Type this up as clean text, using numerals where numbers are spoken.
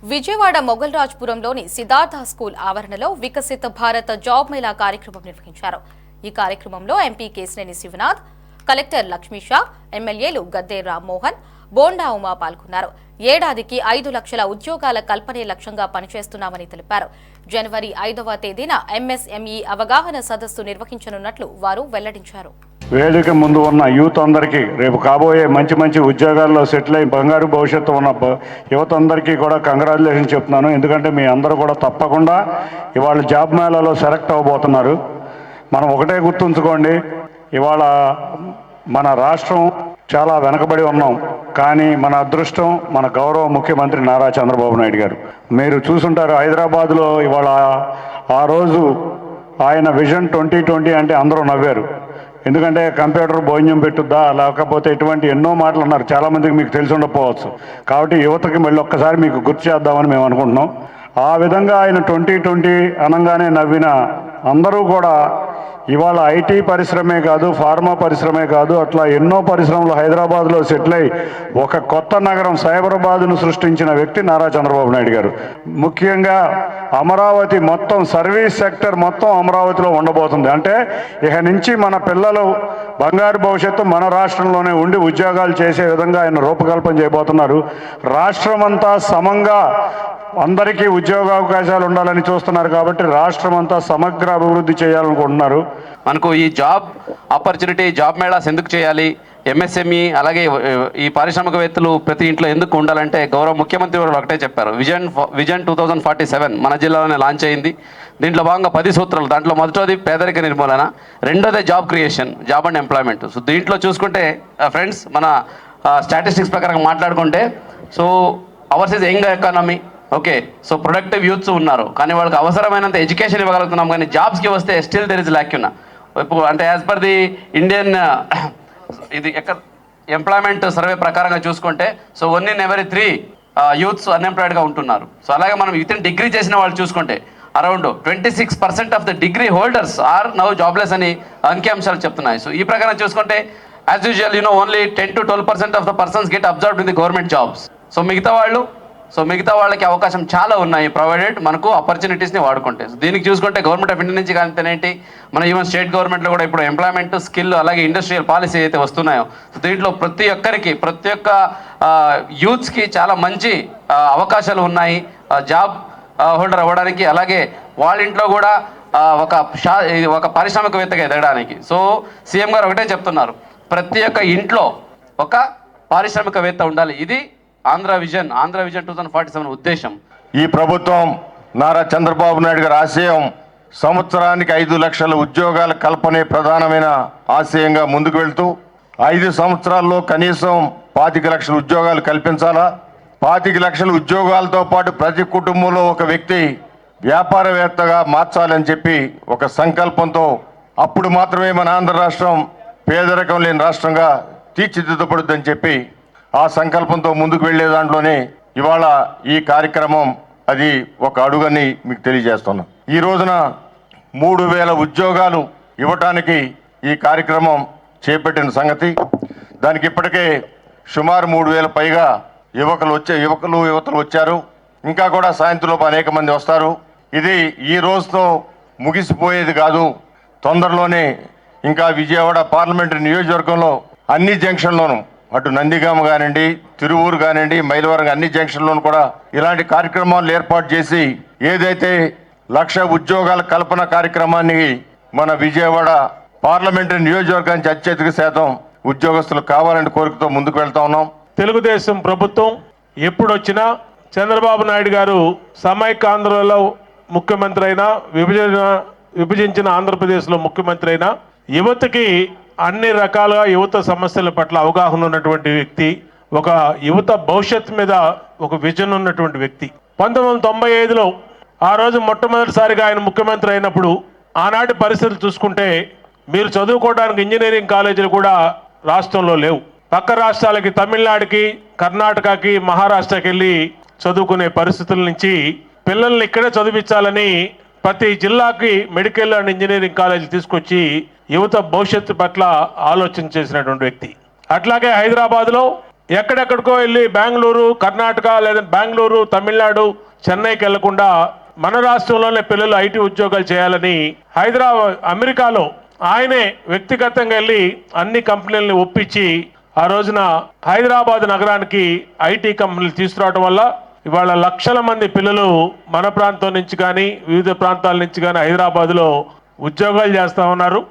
Vijayawada మొగల్రాజ్పురంలోని Siddhartha school ఆవరణలో వికసిత Bharat job Mela కార్యక్రమం నిర్వహించారు. ఈ కార్యక్రమంలో ఎంపీ కేశినేని శివనాథ్, కలెక్టర్ లక్ష్మీషా, ఎమ్మెల్యేలు గద్దే రామ్మోహన్, బోండా ఉమా పాల్గొన్నారు. ఏడాదికి 5 లక్షల ఉద్యోగాల కల్పనే లక్ష్యంగా పనిచేస్తున్నామని తెలిపారు. జనవరి 5వ తేదీన ఎంఎస్ఎంఈ అవగాహన సదస్సు నిర్వహించనున్నట్లు వారు వెల్లడించారు. వేదిక ముందు ఉన్న యూత్ అందరికీ రేపు కాబోయే మంచి మంచి ఉద్యోగాల్లో సెటిల్ అయి బంగారు భవిష్యత్తు ఉన్న యువత అందరికీ కూడా కంగ్రాచులేషన్ చెప్తున్నాను. ఎందుకంటే మీ అందరూ కూడా తప్పకుండా ఇవాళ జాబ్ మేళాలో సెలెక్ట్ అవ్వబోతున్నారు. మనం ఒకటే గుర్తుంచుకోండి, ఇవాళ మన రాష్ట్రం చాలా వెనకబడి ఉన్నాం. కానీ మన అదృష్టం మన గౌరవ ముఖ్యమంత్రి నారా చంద్రబాబు నాయుడు గారు. మీరు చూసుంటారు, హైదరాబాద్లో ఇవాళ ఆ రోజు ఆయన విజన్ 2020 అంటే అందరూ నవ్వారు. ఎందుకంటే కంప్యూటర్ భోజనం పెట్టుద్దా, లేకపోతే ఇటువంటి ఎన్నో మాటలు అన్నారు. చాలామందికి మీకు తెలిసి ఉండకపోవచ్చు. కాబట్టి యువతకి మళ్ళీ ఒక్కసారి మీకు గుర్తు చేద్దామని మేము అనుకుంటున్నాం. ఆ విధంగా ఆయన 2020 అనగానే నవ్విన అందరూ కూడా ఇవాళ ఐటీ పరిశ్రమే కాదు, ఫార్మా పరిశ్రమే కాదు, అట్లా ఎన్నో పరిశ్రమలు హైదరాబాద్లో సెటిల్ అయి ఒక కొత్త నగరం సైబరాబాద్ను సృష్టించిన వ్యక్తి నారా చంద్రబాబు నాయుడు గారు. ముఖ్యంగా అమరావతి మొత్తం సర్వీస్ సెక్టర్ మొత్తం అమరావతిలో ఉండబోతుంది. అంటే ఇక నుంచి మన పిల్లలు బంగారు భవిష్యత్తు మన రాష్ట్రంలోనే ఉండి ఉద్యోగాలు చేసే విధంగా ఆయన రూపకల్పన చేయబోతున్నారు. రాష్ట్రమంతా సమంగా అందరికీ ఉద్యోగావకాశాలు ఉండాలని చూస్తున్నారు. కాబట్టి రాష్ట్రం అంతా సమగ్ర అభివృద్ధి చేయాలనుకుంటున్నారు. మనకు ఈ జాబ్ ఆపర్చునిటీ జాబ్ మేళాస్ ఎందుకు చేయాలి, ఎంఎస్ఎంఈ అలాగే ఈ పారిశ్రామికవేత్తలు ప్రతి ఇంట్లో ఎందుకు ఉండాలంటే గౌరవ ముఖ్యమంత్రి వారు ఒకటే చెప్పారు. విజన్ 2047 మన జిల్లాలోనే లాంచ్ అయింది. దీంట్లో భాగంగా 10 సూత్రాలు. దాంట్లో మొదటిది పేదరిక నిర్మూలన, రెండోది job creation, job and employment. So దీంట్లో చూసుకుంటే ఫ్రెండ్స్, మన స్టాటిస్టిక్స్ ప్రకారం మాట్లాడుకుంటే, so hours is young economy, okay. So productive youths ఉన్నారు, కానీ వాళ్ళకి అవసరమైనంత ఎడ్యుకేషన్ ఇవ్వగలుగుతున్నాం. కానీ జాబ్స్కి వస్తే స్టిల్ దెర్ ఇస్ ల్యాక్యూనా. ఇప్పుడు అంటే యాజ్ పర్ ది ఇండియన్ ఇది ఎంప్లాయ్మెంట్ సర్వే ప్రకారంగా చూసుకుంటే, సో 1 in every 3 యూత్స్ అన్ఎంప్లాయిడ్గా ఉంటున్నారు. సో అలాగే మనం విత్ డిగ్రీ చేసిన వాళ్ళు చూసుకుంటే around 26% of the degree holders are now jobless అని అంకిఅంశాలు చెప్తున్నాయి. సో ఈ ప్రకారం చూసుకుంటే as usual only 10 to 12% of the persons get observed in the government jobs. So మిగతా వాళ్ళకి అవకాశం చాలా ఉన్నాయి, ప్రొవైడెడ్ మనకు ఆపర్చునిటీస్ని వాడుకుంటే. సో దీనికి చూసుకుంటే గవర్నమెంట్ ఆఫ్ ఇండియా నుంచి కానితేనేంటి, మన ఈవెన్ స్టేట్ గవర్నమెంట్లో కూడా ఇప్పుడు ఎంప్లాయ్మెంట్, స్కిల్ అలాగే ఇండస్ట్రియల్ పాలసీ అయితే వస్తున్నాయో, సో దీంట్లో ప్రతి ఒక్క యూత్స్కి చాలా మంచి అవకాశాలు ఉన్నాయి జాబ్ హోల్డర్ అవ్వడానికి. అలాగే వాళ్ళ ఇంట్లో కూడా ఒక పారిశ్రామికవేత్తగా ఎదగడానికి. సో సీఎం గారు ఒకటే చెప్తున్నారు, ప్రతి ఒక్క ఇంట్లో ఒక పారిశ్రామికవేత్త ఉండాలి. ఇది ఆంధ్ర విజన్ 2047 ఉద్దేశం. ఈ ప్రభుత్వం నారా చంద్రబాబు నాయుడు గారి ఆశయం సంవత్సరానికి 5 లక్షల ఉద్యోగాల కల్పనే ప్రధానమైన ఆశయంగా ముందుకు వెళ్తూ 5 సంవత్సరాల్లో కనీసం 25 లక్షల ఉద్యోగాలు కల్పించాలా. 25 లక్షల ఉద్యోగాలతో పాటు ప్రతి కుటుంబంలో ఒక వ్యక్తి వ్యాపారవేత్తగా మార్చాలని చెప్పి ఒక సంకల్పంతో, అప్పుడు మాత్రమే మన ఆంధ్ర రాష్ట్రం పేదరికం లేని రాష్ట్రంగా తీర్చిదిద్దబడుద్దని చెప్పి ఆ సంకల్పంతో ముందుకు వెళ్లే దాంట్లోనే ఇవాళ ఈ కార్యక్రమం అది ఒక అడుగని మీకు తెలియజేస్తున్నాం. ఈ రోజున 3000 ఉద్యోగాలు ఇవ్వటానికి ఈ కార్యక్రమం చేపట్టిన సంగతి. దానికి ఇప్పటికే సుమారు 3000 పైగా యువతలు వచ్చారు. ఇంకా కూడా సాయంత్రంలోపు అనేక మంది వస్తారు. ఇది ఈ రోజుతో ముగిసిపోయేది కాదు. తొందరలోనే ఇంకా విజయవాడ పార్లమెంటరీ నియోజకవర్గంలో అన్ని జంక్షన్లోనూ, అటు నందిగామ కానివ్వండి, తిరువూరు కానివ్వండి, మైలవరం, అన్ని జంక్షన్లోనూ కూడా ఇలాంటి కార్యక్రమాలు ఏర్పాటు చేసి ఏదైతే 1,00,000 ఉద్యోగాల కల్పన కార్యక్రమాన్ని మన విజయవాడ పార్లమెంటరీ నియోజకవర్గానికి అత్యధిక శాతం ఉద్యోగస్తులు కావాలని కోరికతో ముందుకు వెళ్తా ఉన్నాం. తెలుగుదేశం ప్రభుత్వం ఎప్పుడొచ్చినా చంద్రబాబు నాయుడు గారు సమైక్యాంధ్రలో ముఖ్యమంత్రి అయినా, విభజించిన ఆంధ్రప్రదేశ్లో ముఖ్యమంత్రి అయినా, యువతకి అన్ని రకాలుగా యువత సమస్యల పట్ల అవగాహన ఉన్నటువంటి వ్యక్తి, ఒక యువత భవిష్యత్తు మీద ఒక విజన్ ఉన్నటువంటి వ్యక్తి. 1995లో ఆ రోజు మొట్టమొదటిసారిగా ఆయన ముఖ్యమంత్రి అయినప్పుడు ఆనాటి పరిస్థితులు చూసుకుంటే, మీరు చదువుకోవడానికి ఇంజనీరింగ్ కాలేజీలు కూడా రాష్ట్రంలో లేవు. పక్క రాష్ట్రాలకి, తమిళనాడుకి, కర్ణాటకకి, మహారాష్ట్రకి వెళ్ళి చదువుకునే పరిస్థితుల నుంచి పిల్లల్ని ఇక్కడే చదివించాలని ప్రతి జిల్లాకి మెడికల్ అండ్ ఇంజనీరింగ్ కాలేజీ తీసుకొచ్చి యువత భవిష్యత్తు పట్ల ఆలోచన చేసినటువంటి వ్యక్తి. అట్లాగే హైదరాబాద్లో ఎక్కడెక్కడికో వెళ్ళి బెంగళూరు, కర్ణాటక లేదా బెంగళూరు, తమిళనాడు, చెన్నైకి వెళ్లకుండా మన రాష్ట్రంలోనే పిల్లలు ఐటీ ఉద్యోగాలు చేయాలని అమెరికాలో ఆయనే వ్యక్తిగతంగా వెళ్ళి అన్ని కంపెనీలను ఒప్పించి ఆ రోజున హైదరాబాద్ నగరానికి ఐటీ కంపెనీలు తీసుకురావడం వల్ల ఇవాళ లక్షల మంది పిల్లలు మన ప్రాంతం నుంచి కానీ వివిధ ప్రాంతాల నుంచి కానీ హైదరాబాద్లో ఉద్యోగాలు చేస్తా ఉన్నారు.